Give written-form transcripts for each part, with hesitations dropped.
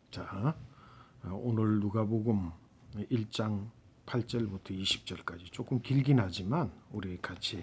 자, 오늘 누가복음 1장 8절부터 20절까지 조금 길긴 하지만 우리 같이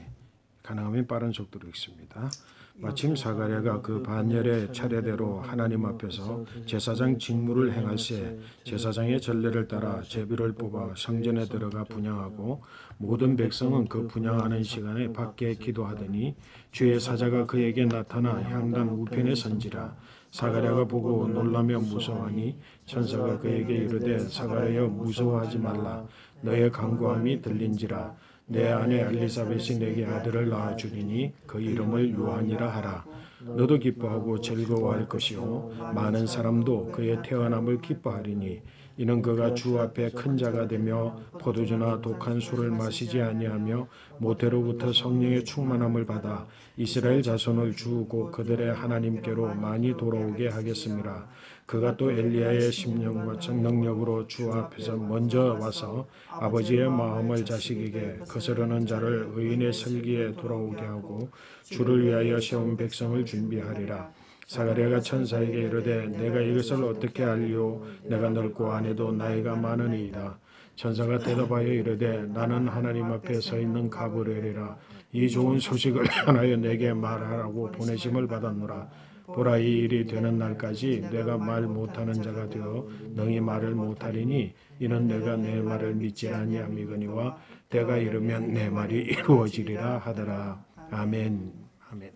가능하면 빠른 속도로 읽습니다. 마침 사가랴가 그 반열의 차례대로 하나님 앞에서 제사장 직무를 행할세 제사장의 전례를 따라 제비를 뽑아 성전에 들어가 분향하고 모든 백성은 그 분향하는 시간에 밖에 기도하더니 주의 사자가 그에게 나타나 향단 우편에 선지라. 사가랴가 보고 놀라며 무서워하니 천사가 그에게 이르되 사가랴여 무서워하지 말라. 너의 간구함이 들린지라. 내 아내 엘리사벳이 내게 아들을 낳아주리니 그 이름을 요한이라 하라. 너도 기뻐하고 즐거워할 것이요 많은 사람도 그의 태어남을 기뻐하리니 이는 그가 주 앞에 큰 자가 되며 포도주나 독한 술을 마시지 아니하며 모태로부터 성령의 충만함을 받아 이스라엘 자손을 주고 그들의 하나님께로 많이 돌아오게 하겠습니다. 그가 또 엘리야의 심령과 능력으로 주 앞에서 먼저 와서 아버지의 마음을 자식에게 거스르는 자를 의인의 설기에 돌아오게 하고 주를 위하여 세운 백성을 준비하리라. 사가랴가 천사에게 이르되 내가 이것을 어떻게 알리오? 내가 늙고 아내도 나이가 많으니이다. 천사가 대답하여 이르되 나는 하나님 앞에 서 있는 가브리엘이라. 이 좋은 소식을 전하여 내게 말하라고 보내심을 받았노라. 보라, 이 일이 되는 날까지 내가 말 못하는 자가 되어 능히 말을 못하리니 이는 내가 내 말을 믿지 아니함이거니와 때가 이르면 내 말이 이루어지리라 하더라. 아멘. 아멘.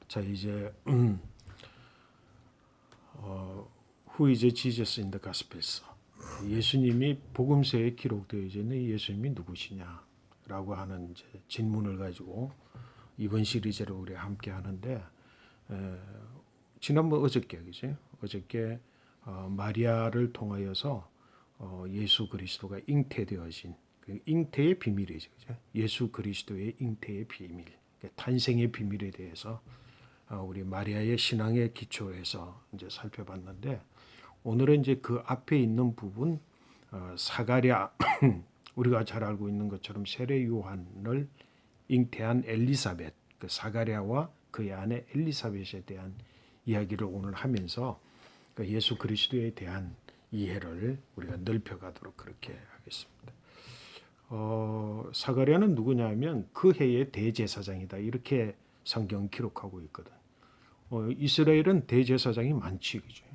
자, 이제 Who is Jesus in the Gospels? 예수님이 복음서에 기록되어 있는 예수님이 누구시냐라고 하는 이제 질문을 가지고 이번 시리즈로 우리 함께 하는데 지난번 어저께 그죠? 어저께 마리아를 통하여서 예수 그리스도가 잉태되어진 그 잉태의 비밀이죠, 그죠? 예수 그리스도의 잉태의 비밀, 탄생의 비밀에 대해서 우리 마리아의 신앙에 기초해서 이제 살펴봤는데 오늘은 이제 그 앞에 있는 부분 사가랴 우리가 잘 알고 있는 것처럼 세례 요한을 잉태한 엘리사벳, 그 사가랴와 그의 아내 엘리사벳에 대한 이야기를 오늘 하면서 예수 그리스도에 대한 이해를 우리가 넓혀가도록 그렇게 하겠습니다. 사가랴는 누구냐면 그 해의 대제사장이다 이렇게 성경 기록하고 있거든. 이스라엘은 대제사장이 많지, 그죠?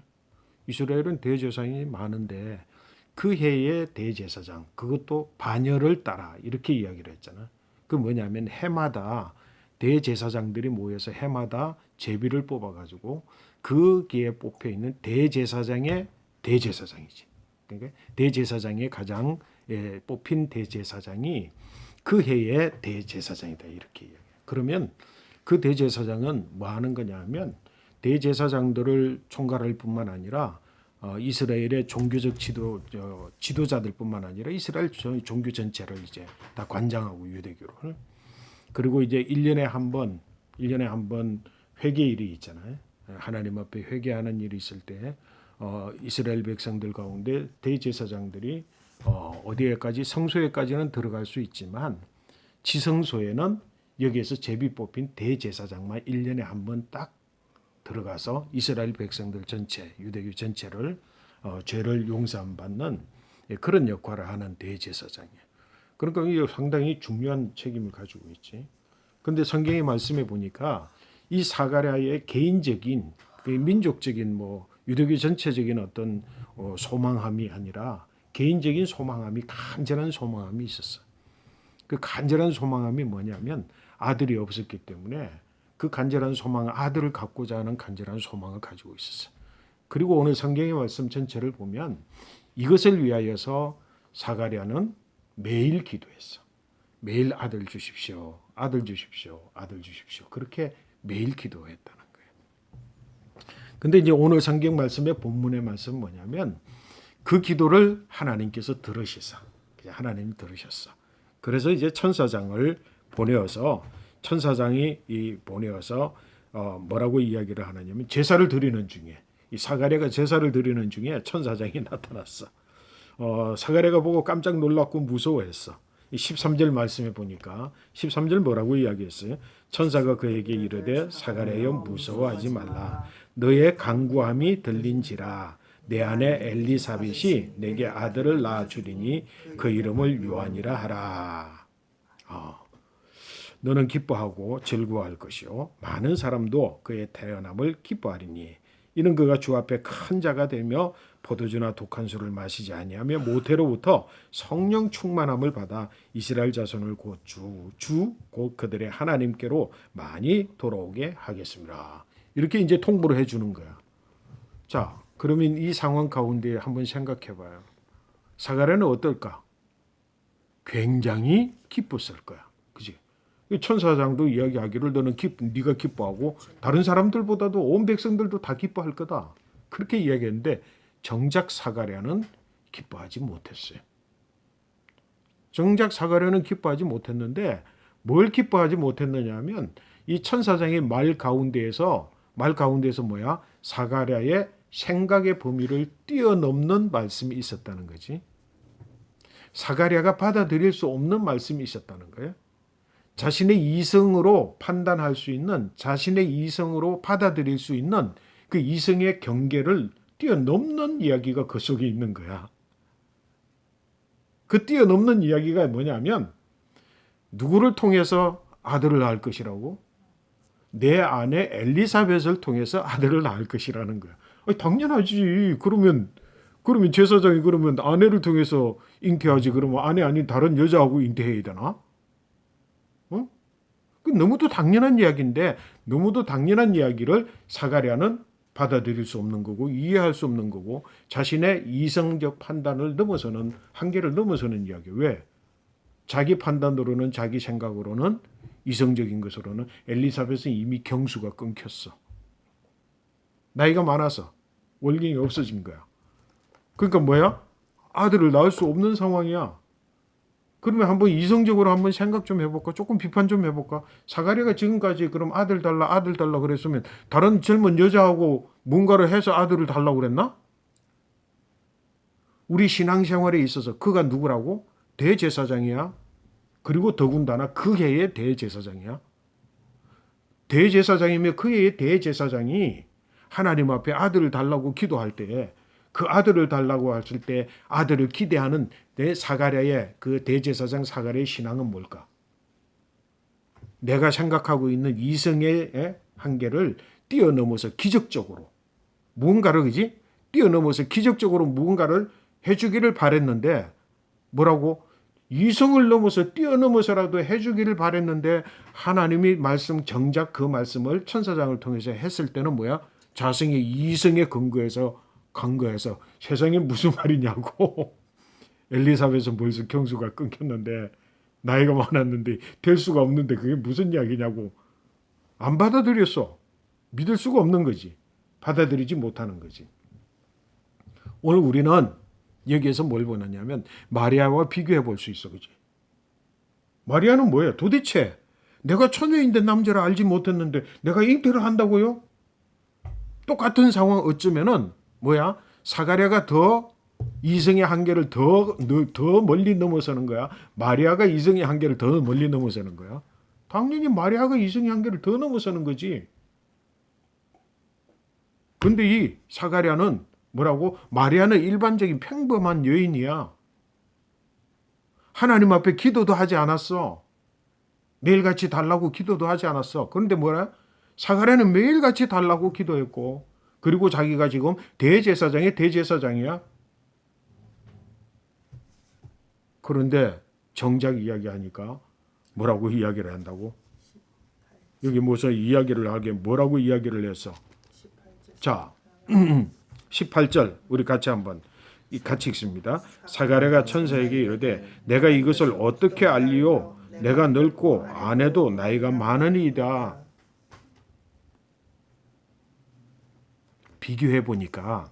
이스라엘은 대제사장이 많은데 그 해의 대제사장 그것도 반열을 따라 이렇게 이야기를 했잖아. 그 뭐냐면 해마다 대제사장들이 모여서 해마다 제비를 뽑아가지고 거기에 뽑혀 있는 대제사장의 대제사장이지. 그러니까 대제사장의 가장 뽑힌 대제사장이 그 해의 대제사장이다 이렇게 이야기해. 그러면 그 대제사장은 뭐 하는 거냐면 대제사장들을 총괄할 뿐만 아니라 이스라엘의 종교적 지도자들뿐만 아니라 이스라엘 종교 전체를 이제 다 관장하고 유대교를. 그리고 이제 1년에 한 번 회개일이 있잖아요. 하나님 앞에 회개하는 일이 있을 때 이스라엘 백성들 가운데 대제사장들이 어디에까지 성소에까지는 들어갈 수 있지만 지성소에는 여기에서 제비 뽑힌 대제사장만 1년에 한 번 딱 들어가서 이스라엘 백성들 전체, 유대교 전체를 죄를 용서함 받는 그런 역할을 하는 대제사장이에요. 그러니까 이게 상당히 중요한 책임을 가지고 있지. 그런데 성경의 말씀에 보니까 이 사가랴의 개인적인 민족적인 뭐 유대교 전체적인 어떤 소망함이 아니라 개인적인 소망함이 간절한 소망함이 있었어. 그 간절한 소망함이 뭐냐면 아들이 없었기 때문에 그 간절한 소망, 아들을 갖고자 하는 간절한 소망을 가지고 있었어요. 그리고 오늘 성경의 말씀 전체를 보면 이것을 위하여서 사가랴는 매일 기도했어. 매일 아들 주십시오, 아들 주십시오, 아들 주십시오. 그렇게 매일 기도했다는 거예요. 근데 이제 오늘 성경 말씀의 본문의 말씀은 뭐냐면 그 기도를 하나님께서 들으시사. 하나님이 들으셨어. 그래서 이제 천사장을 보내어서 뭐라고 이야기를 하느냐면 제사를 드리는 중에 이 사가랴가 제사를 드리는 중에 천사장이 나타났어. 사가랴가 보고 깜짝 놀랐고 무서워했어. 13절 말씀에 보니까 13절 뭐라고 이야기했어요? 천사가 그에게 이르되 사가랴여 무서워하지 말라. 너의 간구함이 들린지라 내 아내 엘리사벳이 내게 아들을 낳아 주리니 그 이름을 요한이라 하라. 너는 기뻐하고 즐거워할 것이요 많은 사람도 그의 태어남을 기뻐하리니 이는 그가 주 앞에 큰 자가 되며 포도주나 독한 술을 마시지 아니하며 모태로부터 성령 충만함을 받아 이스라엘 자손을 곧 곧 그들의 하나님께로 많이 돌아오게 하겠습니다. 이렇게 이제 통보를 해주는 거야. 자, 그러면 이 상황 가운데 한번 생각해 봐요. 사가랴는 어떨까? 굉장히 기뻤을 거야. 그지? 천사장도 이야기하기를 너는 네가 기뻐하고 다른 사람들보다도 온 백성들도 다 기뻐할 거다. 그렇게 이야기했는데 정작 사가랴는 기뻐하지 못했어요. 정작 사가랴는 기뻐하지 못했는데 뭘 기뻐하지 못했느냐 하면 이 천사장의 말 가운데에서 뭐야? 사가랴의 생각의 범위를 뛰어넘는 말씀이 있었다는 거지. 사가랴가 받아들일 수 없는 말씀이 있었다는 거예요. 자신의 이성으로 판단할 수 있는, 자신의 이성으로 받아들일 수 있는 그 이성의 경계를 뛰어넘는 이야기가 그 속에 있는 거야. 그 뛰어넘는 이야기가 뭐냐면 누구를 통해서 아들을 낳을 것이라고? 내 아내 엘리사벳을 통해서 아들을 낳을 것이라는 거야. 당연하지. 그러면 제사장이 그러면 아내를 통해서 잉태하지. 그러면 아내 아닌 다른 여자하고 잉태해야 되나? 너무도 당연한 이야기인데 너무도 당연한 이야기를 사가랴는 받아들일 수 없는 거고 이해할 수 없는 거고 자신의 이성적 판단을 넘어서는 한계를 넘어서는 이야기. 왜? 자기 판단으로는 자기 생각으로는 이성적인 것으로는 엘리사벳은 이미 경수가 끊겼어. 나이가 많아서 월경이 없어진 거야. 그러니까 뭐야? 아들을 낳을 수 없는 상황이야. 그러면 한번 이성적으로 한번 생각 좀 해볼까? 조금 비판 좀 해볼까? 사가랴가 지금까지 그럼 아들 달라 그랬으면 다른 젊은 여자하고 뭔가를 해서 아들을 달라고 그랬나? 우리 신앙생활에 있어서 그가 누구라고? 대제사장이야. 그리고 더군다나 그 해의 대제사장이야. 대제사장이며 그 해의 대제사장이 하나님 앞에 아들을 달라고 기도할 때 그 아들을 달라고 했을 때 아들을 기대하는 사가랴의 그 대제사장 사가랴의 신앙은 뭘까? 내가 생각하고 있는 이성의 한계를 뛰어넘어서 기적적으로 무언가를 그지? 뛰어넘어서 기적적으로 무언가를 해주기를 바랬는데 뭐라고? 이성을 넘어서 뛰어넘어서라도 해주기를 바랬는데 하나님이 정작 그 말씀을 천사장을 통해서 했을 때는 뭐야? 자성의 이성의 근거에서 세상에 무슨 말이냐고. 엘리사벳은 벌써 경수가 끊겼는데 나이가 많았는데 될 수가 없는데 그게 무슨 이야기냐고. 안 받아들였어. 믿을 수가 없는 거지. 받아들이지 못하는 거지. 오늘 우리는 여기에서 뭘 보느냐면 마리아와 비교해 볼 수 있어. 그지? 마리아는 뭐예요? 도대체 내가 처녀인데 남자를 알지 못했는데 내가 잉태를 한다고요? 똑같은 상황 어쩌면은 뭐야? 사가랴가 더 이성의 한계를 더 멀리 넘어서는 거야. 마리아가 이성의 한계를 더 멀리 넘어서는 거야. 당연히 마리아가 이성의 한계를 더 넘어서는 거지. 근데 이 사가랴는 뭐라고? 마리아는 일반적인 평범한 여인이야. 하나님 앞에 기도도 하지 않았어. 매일같이 달라고 기도도 하지 않았어. 그런데 뭐라? 사가랴는 매일같이 달라고 기도했고 그리고 자기가 지금 대제사장의 대제사장이야. 그런데 정작 이야기하니까 뭐라고 이야기를 한다고? 여기 무슨 이야기를 하게 뭐라고 이야기를 했어? 자, 18절 우리 같이 한번 같이 읽습니다. 사가랴가 천사에게 이르되 내가 이것을 어떻게 알리요? 내가 늙고 아내도 나이가 많으니이다. 비교해 보니까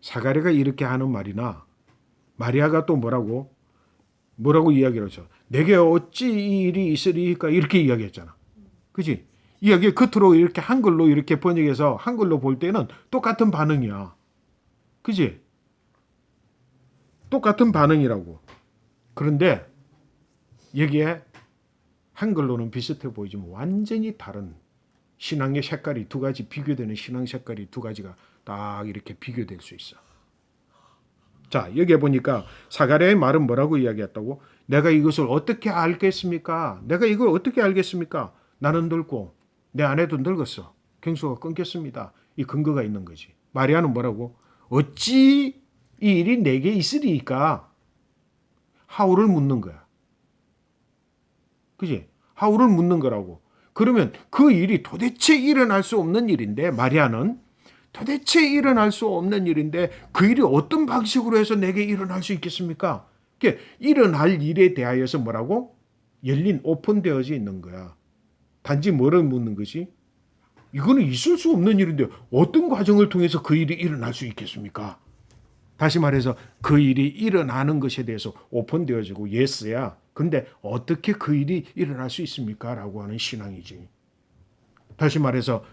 사가랴가 이렇게 하는 말이나 마리아가 또 뭐라고 이야기를 하죠. 내게 어찌 이 일이 있으리까 이렇게 이야기했잖아. 그지? 이야기 겉으로 이렇게 한글로 이렇게 번역해서 한글로 볼 때는 똑같은 반응이야. 그지? 똑같은 반응이라고. 그런데 여기에 한글로는 비슷해 보이지만 완전히 다른 신앙의 색깔이 두 가지 비교되는 신앙 색깔이 두 가지가 딱 이렇게 비교될 수 있어. 자, 여기에 보니까 사가랴의 말은 뭐라고 이야기했다고? 내가 이것을 어떻게 알겠습니까? 내가 이걸 어떻게 알겠습니까? 나는 늙고 내 아내도 늙었어. 경수가 끊겼습니다. 이 근거가 있는 거지. 마리아는 뭐라고? 어찌 이 일이 내게 있으리까? 하울을 묻는 거야. 그지? 하울을 묻는 거라고. 그러면 그 일이 도대체 일어날 수 없는 일인데, 마리아는 도대체 일어날 수 없는 일인데 그 일이 어떤 방식으로 해서 내게 일어날 수 있겠습니까? 그게 일어날 일에 대하여서 뭐라고? 열린 오픈되어져 있는 거야. 단지 뭐를 묻는 거지? 이거는 있을 수 없는 일인데 어떤 과정을 통해서 그 일이 일어날 수 있겠습니까? 다시 말해서 그 일이 일어나는 것에 대해서 오픈되어지고 예스야. 근데 어떻게 그 일이 일어날 수 있습니까? 라고 하는 신앙이지. 다시 말해서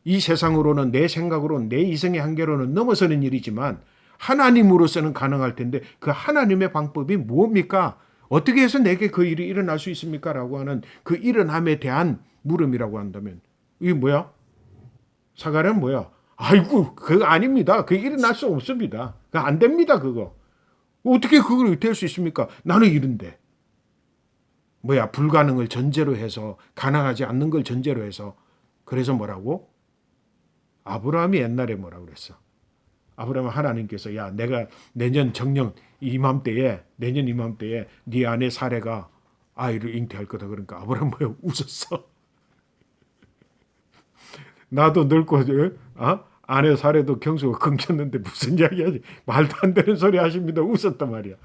이 세상으로는 내 생각으로는 내 이성의 한계로는 넘어서는 일이지만 하나님으로서는 가능할 텐데 그 하나님의 방법이 뭡니까? 어떻게 해서 내게 그 일이 일어날 수 있습니까? 라고 하는 그 일어남에 대한 물음이라고 한다면 이게 뭐야? 사가랴는 뭐야? 아이고 그거 아닙니다. 그게 일어날 수 없습니다. 그거 안 됩니다. 그거. 어떻게 그걸 될 수 있습니까? 나는 이런데. 뭐야? 불가능을 전제로 해서 가능하지 않는 걸 전제로 해서 그래서 뭐라고? 아브라함이 옛날에 뭐라고 그랬어? 아브라함은 하나님께서 야 내가 내년 이맘때에 네 아내 사레가 아이를 잉태할 거다 그러니까 아브라함 뭐야? 웃었어. 나도 늙고 아내 사례도 경수가 끊겼는데 무슨 이야기하지? 말도 안 되는 소리 하십니다. 웃었단 말이야.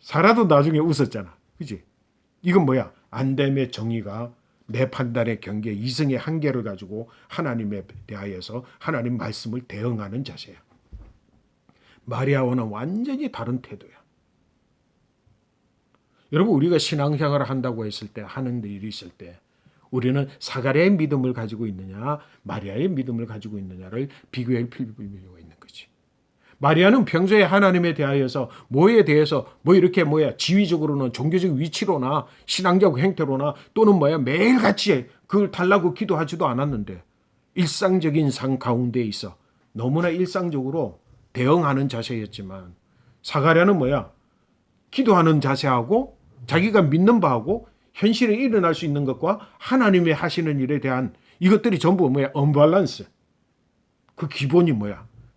사라도 나중에 웃었잖아. 그지? 이건 뭐야? 안됨의 정의가 내 판단의 경계, 이성의 한계를 가지고 하나님에 대하여서 하나님 말씀을 대응하는 자세야. 마리아와는 완전히 다른 태도야. 여러분 우리가 신앙생활을 한다고 했을 때 하는 일이 있을 때 우리는 사가랴의 믿음을 가지고 있느냐 마리아의 믿음을 가지고 있느냐를 비교할 필요가 있는 거지. 마리아는 평소에 하나님에 대하여서 뭐에 대해서 이렇게 지위적으로는 종교적 위치로나 신앙적 행태로나 또는 매일같이 그걸 달라고 기도하지도 않았는데 일상적인 삶 가운데 있어 너무나 일상적으로 대응하는 자세였지만 사가랴는 기도하는 자세하고 자기가 믿는 바하고 현실에 일어날 수 있는 것과 하나님의 하시는 일에 대한 이것들이 전부 언밸런스. 그 기본이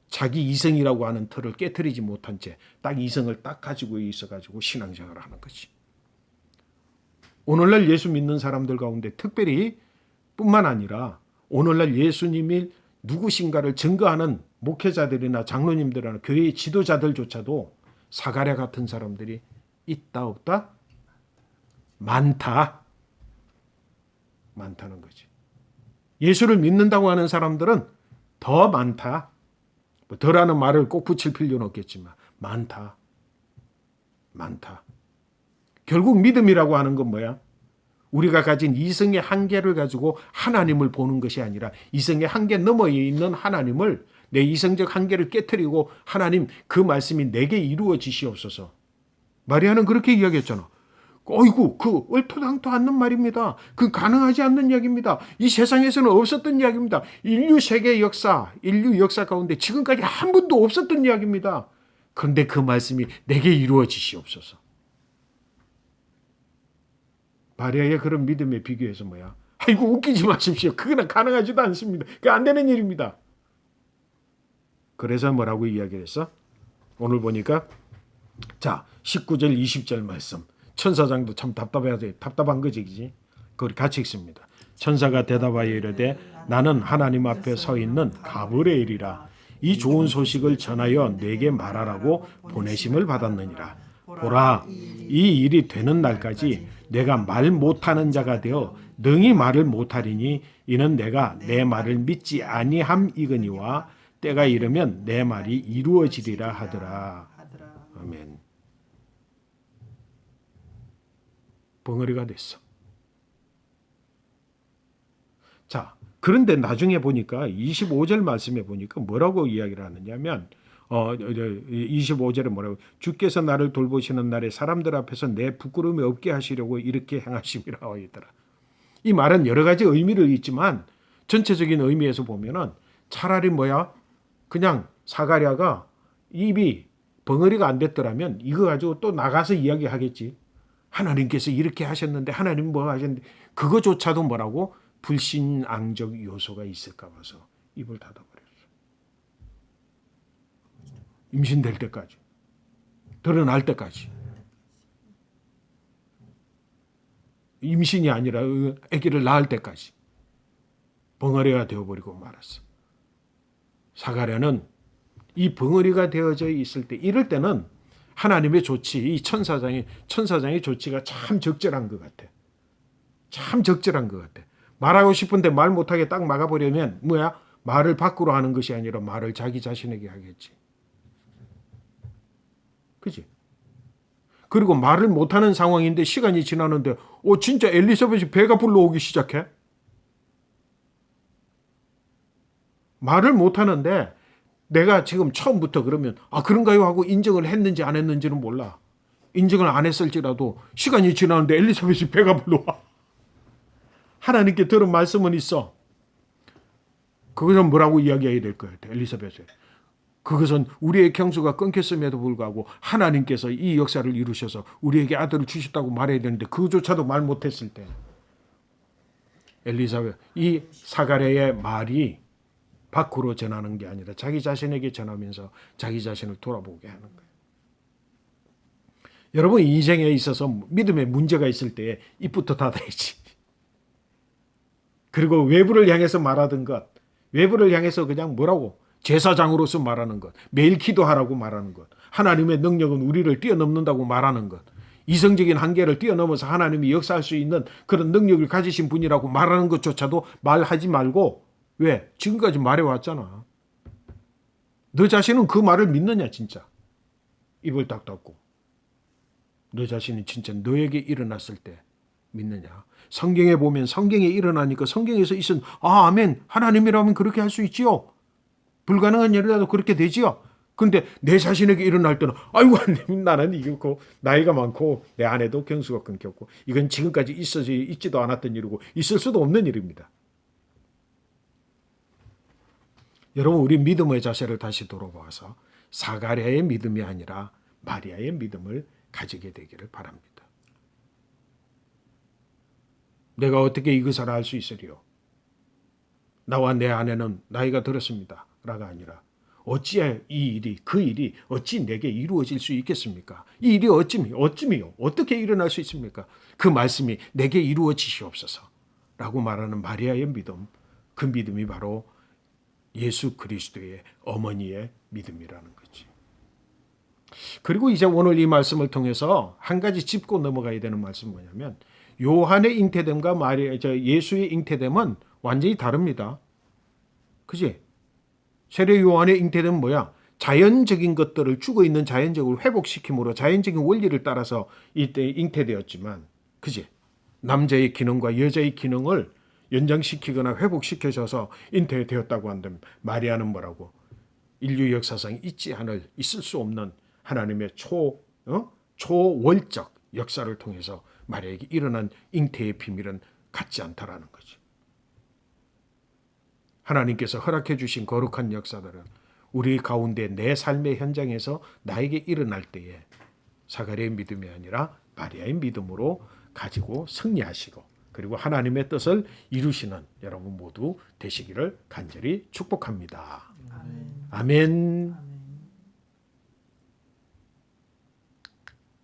자기 이성이라고 하는 틀을 깨트리지 못한 채 딱 이성을 딱 가지고 있어가지고 신앙생활을 하는 거지. 오늘날 예수 믿는 사람들 가운데 특별히 뿐만 아니라 오늘날 예수님이 누구신가를 증거하는 목회자들이나 장로님들이나 교회의 지도자들조차도 사가랴 같은 사람들이 있다 없다? 많다는 거지. 예수를 믿는다고 하는 사람들은 더 많다. 더라는 말을 꼭 붙일 필요는 없겠지만 많다. 결국 믿음이라고 하는 건 뭐야? 우리가 가진 이성의 한계를 가지고 하나님을 보는 것이 아니라 이성의 한계 너머에 있는 하나님을 내 이성적 한계를 깨트리고 하나님 그 말씀이 내게 이루어지시옵소서. 마리아는 그렇게 이야기했잖아. 어이구 그 얼토당토 않는 말입니다. 그 가능하지 않는 이야기입니다. 이 세상에서는 없었던 이야기입니다. 인류 역사 가운데 지금까지 한 번도 없었던 이야기입니다. 그런데 그 말씀이 내게 이루어지시옵소서. 마리아의 그런 믿음에 비교해서 아이고 웃기지 마십시오. 그거는 가능하지도 않습니다. 그게 안 되는 일입니다. 그래서 뭐라고 이야기했어? 오늘 보니까 자 19절 20절 말씀 천사장도 참 답답한 거지, 그지? 그걸 같이 읽습니다. 천사가 대답하여 이르되 나는 하나님 앞에 서 있는 가브리엘이라. 이 좋은 소식을 전하여 내게 말하라고 보내심을 받았느니라. 보라, 이 일이 되는 날까지 내가 말 못하는 자가 되어 능히 말을 못하리니 이는 내가 내 말을 믿지 아니함이거니와 때가 이르면 내 말이 이루어지리라 하더라. 아멘. 벙어리가 됐어. 자, 그런데 나중에 보니까 25절 말씀에 보니까 뭐라고 이야기를 하느냐면 25절에 뭐라고 주께서 나를 돌보시는 날에 사람들 앞에서 내 부끄러움이 없게 하시려고 이렇게 행하심이라 하더라. 이 말은 여러 가지 의미를 있지만 전체적인 의미에서 보면은 차라리 뭐야? 그냥 사가랴가 입이 벙어리가 안 됐더라면 이거 가지고 또 나가서 이야기하겠지. 하나님께서 이렇게 하셨는데 하나님 뭐 하셨는데 그거조차도 뭐라고? 불신앙적 요소가 있을까 봐서 입을 닫아버렸어. 임신될 때까지. 드러날 때까지. 임신이 아니라 아기를 낳을 때까지. 벙어리가 되어버리고 말았어. 사가랴는 이 벙어리가 되어져 있을 때 이럴 때는 하나님의 조치, 이 천사장의 조치가 참 적절한 것 같아. 참 적절한 것 같아. 말하고 싶은데 말 못하게 딱 막아버리면 뭐야? 말을 밖으로 하는 것이 아니라 말을 자기 자신에게 하겠지. 그지? 그리고 말을 못하는 상황인데 시간이 지나는데 진짜 엘리사벳이 배가 불러오기 시작해? 말을 못하는데 내가 지금 처음부터 그러면 그런가요? 하고 인정을 했는지 안 했는지는 몰라. 인정을 안 했을지라도 시간이 지나는데 엘리사벳이 배가 불러와. 하나님께 들은 말씀은 있어. 그것은 뭐라고 이야기해야 될 것 같아. 엘리사벳에. 그것은 우리의 경수가 끊겼음에도 불구하고 하나님께서 이 역사를 이루셔서 우리에게 아들을 주셨다고 말해야 되는데 그조차도 말 못했을 때 엘리사벳, 이 사가랴의 말이 밖으로 전하는 게 아니라 자기 자신에게 전하면서 자기 자신을 돌아보게 하는 거예요. 여러분 인생에 있어서 믿음에 문제가 있을 때 입부터 닫아야지. 그리고 외부를 향해서 말하던 것, 외부를 향해서 그냥 뭐라고 제사장으로서 말하는 것, 매일 기도하라고 말하는 것, 하나님의 능력은 우리를 뛰어넘는다고 말하는 것, 이성적인 한계를 뛰어넘어서 하나님이 역사할 수 있는 그런 능력을 가지신 분이라고 말하는 것조차도 말하지 말고 왜? 지금까지 말해왔잖아. 너 자신은 그 말을 믿느냐 진짜. 입을 딱 닫고. 너 자신이 진짜 너에게 일어났을 때 믿느냐. 성경에 보면 성경에 일어나니까 성경에서 있은 아멘 하나님이라면 그렇게 할 수 있지요. 불가능한 일이라도 그렇게 되지요. 근데 내 자신에게 일어날 때는 아이고 나는 이거 나이가 많고 내 아내도 경수가 끊겼고 이건 지금까지 있지도 않았던 일이고 있을 수도 없는 일입니다. 여러분 우리 믿음의 자세를 다시 돌아봐서 사가랴의 믿음이 아니라 마리아의 믿음을 가지게 되기를 바랍니다. 내가 어떻게 이것을 알 수 있으리요? 나와 내 아내는 나이가 들었습니다. 라가 아니라 어찌해 그 일이 어찌 내게 이루어질 수 있겠습니까? 이 일이 어찌미요? 어떻게 일어날 수 있습니까? 그 말씀이 내게 이루어지시옵소서. 라고 말하는 마리아의 믿음, 그 믿음이 바로 예수 그리스도의 어머니의 믿음이라는 거지. 그리고 이제 오늘 이 말씀을 통해서 한 가지 짚고 넘어가야 되는 말씀은 뭐냐면 요한의 잉태됨과 예수의 잉태됨은 완전히 다릅니다. 그지? 세례 요한의 잉태됨은 뭐야? 자연적인 것들을 죽어있는 자연적으로 회복시킴으로 자연적인 원리를 따라서 이때 잉태되었지만 그지? 남자의 기능과 여자의 기능을 연장시키거나 회복시켜줘서 잉태되었다고 한다면 마리아는 뭐라고? 인류 역사상 있을 수 없는 하나님의 초월적 역사를 통해서 마리아에게 일어난 잉태의 비밀은 같지 않다라는 거지. 하나님께서 허락해 주신 거룩한 역사들은 우리 가운데 내 삶의 현장에서 나에게 일어날 때에 사가랴의 믿음이 아니라 마리아의 믿음으로 가지고 승리하시고 그리고 하나님의 뜻을 이루시는 여러분 모두 되시기를 간절히 축복합니다. 아멘.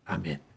아멘.